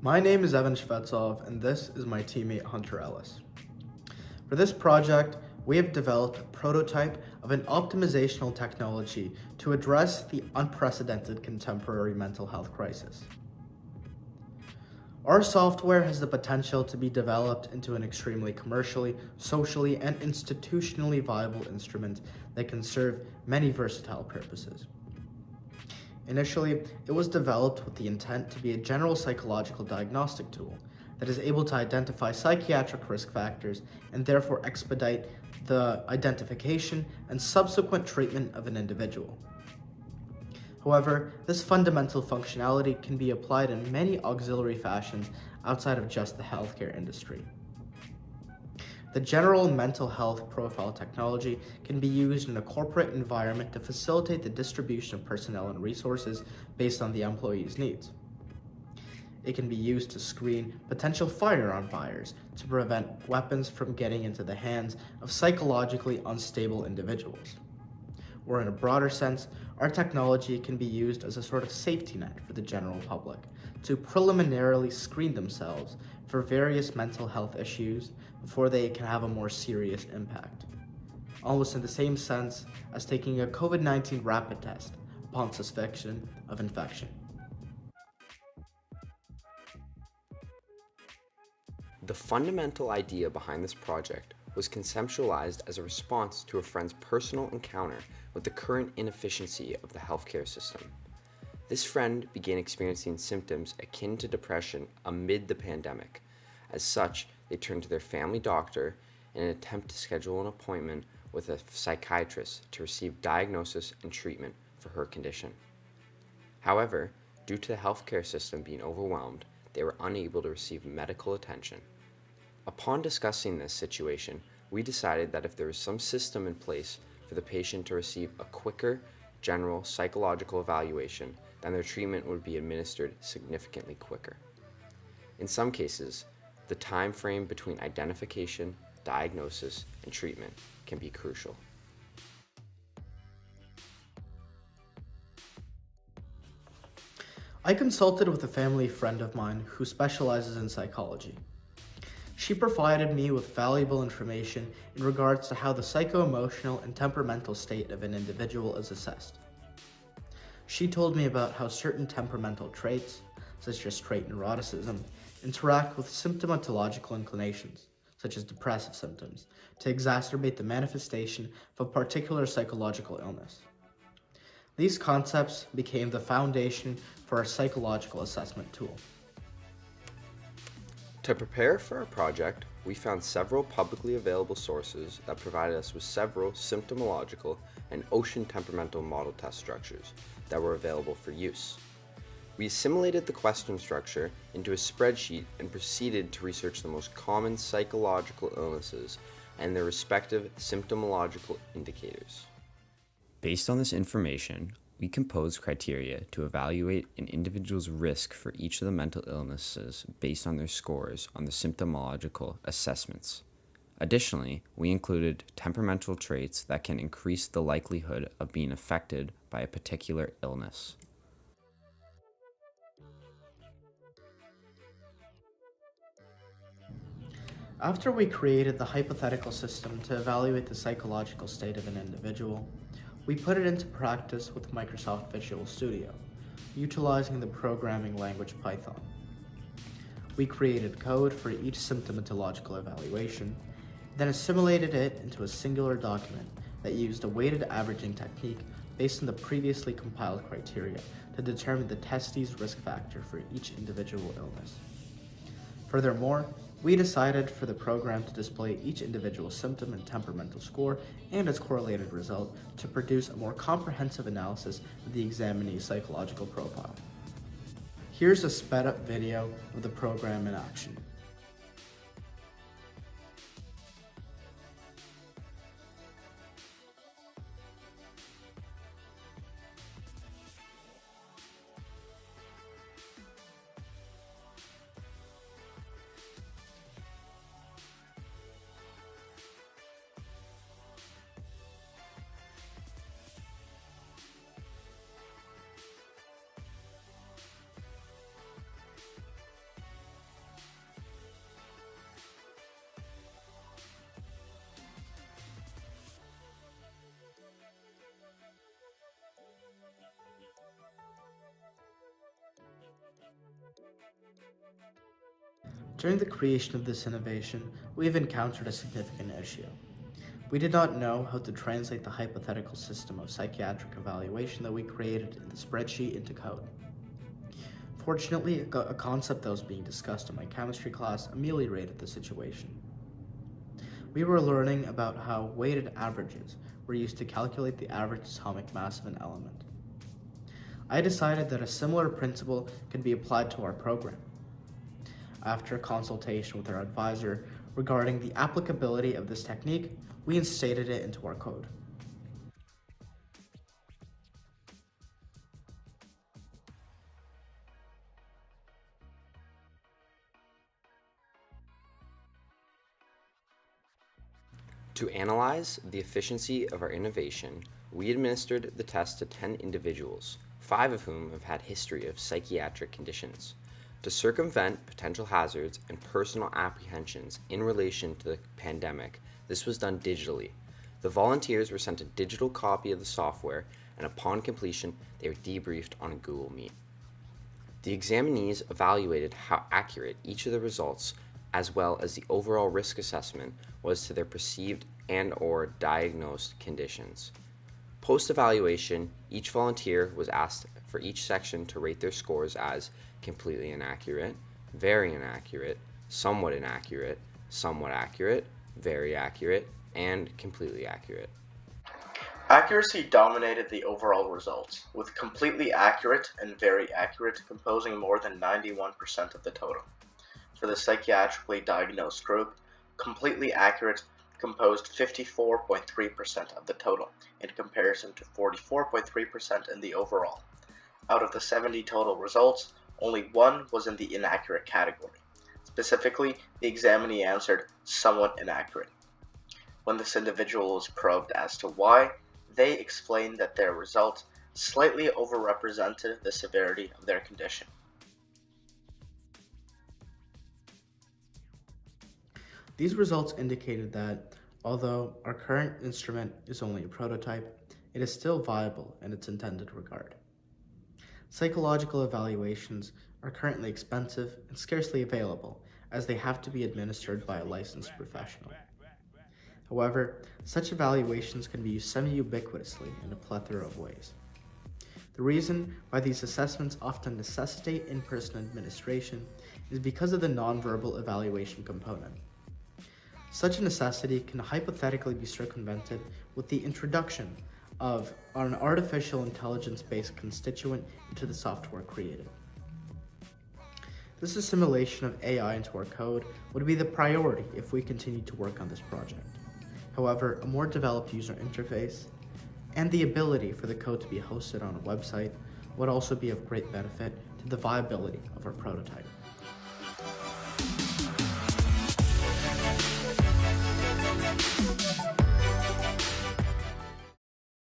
My name is Evan Shvetsov, and this is my teammate Hunter Ellis. For this project, we have developed a prototype of an optimizational technology to address the unprecedented contemporary mental health crisis. Our software has the potential to be developed into an extremely commercially, socially, and institutionally viable instrument that can serve many versatile purposes. Initially, it was developed with the intent to be a general psychological diagnostic tool that is able to identify psychiatric risk factors and therefore expedite the identification and subsequent treatment of an individual. However, this fundamental functionality can be applied in many auxiliary fashions outside of just the healthcare industry. The general mental health profile technology can be used in a corporate environment to facilitate the distribution of personnel and resources based on the employee's needs. It can be used to screen potential firearm buyers to prevent weapons from getting into the hands of psychologically unstable individuals. Or in a broader sense, our technology can be used as a sort of safety net for the general public to preliminarily screen themselves for various mental health issues before they can have a more serious impact. Almost in the same sense as taking a COVID-19 rapid test upon suspicion of infection. The fundamental idea behind this project was conceptualized as a response to a friend's personal encounter with the current inefficiency of the healthcare system. This friend began experiencing symptoms akin to depression amid the pandemic. As such, they turned to their family doctor in an attempt to schedule an appointment with a psychiatrist to receive diagnosis and treatment for her condition. However, due to the healthcare system being overwhelmed, they were unable to receive medical attention. Upon discussing this situation, we decided that if there was some system in place for the patient to receive a quicker, general psychological evaluation, then their treatment would be administered significantly quicker. In some cases, the time frame between identification, diagnosis, and treatment can be crucial. I consulted with a family friend of mine who specializes in psychology. She provided me with valuable information in regards to how the psycho-emotional and temperamental state of an individual is assessed. She told me about how certain temperamental traits, such as trait neuroticism, interact with symptomatological inclinations, such as depressive symptoms, to exacerbate the manifestation of a particular psychological illness. These concepts became the foundation for our psychological assessment tool. To prepare for our project, we found several publicly available sources that provided us with several symptomological and ocean temperamental model test structures that were available for use. We assimilated the question structure into a spreadsheet and proceeded to research the most common psychological illnesses and their respective symptomological indicators. Based on this information, we composed criteria to evaluate an individual's risk for each of the mental illnesses based on their scores on the symptomological assessments. Additionally, we included temperamental traits that can increase the likelihood of being affected by a particular illness. After we created the hypothetical system to evaluate the psychological state of an individual, we put it into practice with Microsoft Visual Studio, utilizing the programming language Python. We created code for each symptomatological evaluation, then assimilated it into a singular document that used a weighted averaging technique based on the previously compiled criteria to determine the testee's risk factor for each individual illness. Furthermore, we decided for the program to display each individual symptom and temperamental score and its correlated result to produce a more comprehensive analysis of the examinee's psychological profile. Here's a sped up video of the program in action. During the creation of this innovation, we have encountered a significant issue. We did not know how to translate the hypothetical system of psychiatric evaluation that we created in the spreadsheet into code. Fortunately, a concept that was being discussed in my chemistry class ameliorated the situation. We were learning about how weighted averages were used to calculate the average atomic mass of an element. I decided that a similar principle could be applied to our program. After a consultation with our advisor regarding the applicability of this technique, we instated it into our code. To analyze the efficiency of our innovation, we administered the test to 10 individuals, 5 of whom have had history of psychiatric conditions. To circumvent potential hazards and personal apprehensions in relation to the pandemic, this was done digitally. The volunteers were sent a digital copy of the software, and upon completion, they were debriefed on a Google Meet. The examinees evaluated how accurate each of the results, as well as the overall risk assessment, was to their perceived and/or diagnosed conditions. Post-evaluation, each volunteer was asked for each section to rate their scores as completely inaccurate, very inaccurate, somewhat inaccurate, somewhat accurate, very accurate, and completely accurate. Accuracy dominated the overall results, with completely accurate and very accurate composing more than 91% of the total. For the psychiatrically diagnosed group, completely accurate composed 54.3% of the total, in comparison to 44.3% in the overall. Out of the 70 total results, only one was in the inaccurate category. Specifically, the examinee answered somewhat inaccurate. When this individual was probed as to why, they explained that their results slightly overrepresented the severity of their condition. These results indicated that, although our current instrument is only a prototype, it is still viable in its intended regard. Psychological evaluations are currently expensive and scarcely available, as they have to be administered by a licensed professional. However, such evaluations can be used semi-ubiquitously in a plethora of ways. The reason why these assessments often necessitate in-person administration is because of the nonverbal evaluation component. Such a necessity can hypothetically be circumvented with the introduction of an artificial intelligence-based constituent into the software created. This assimilation of AI into our code would be the priority if we continue to work on this project. However, a more developed user interface and the ability for the code to be hosted on a website would also be of great benefit to the viability of our prototype.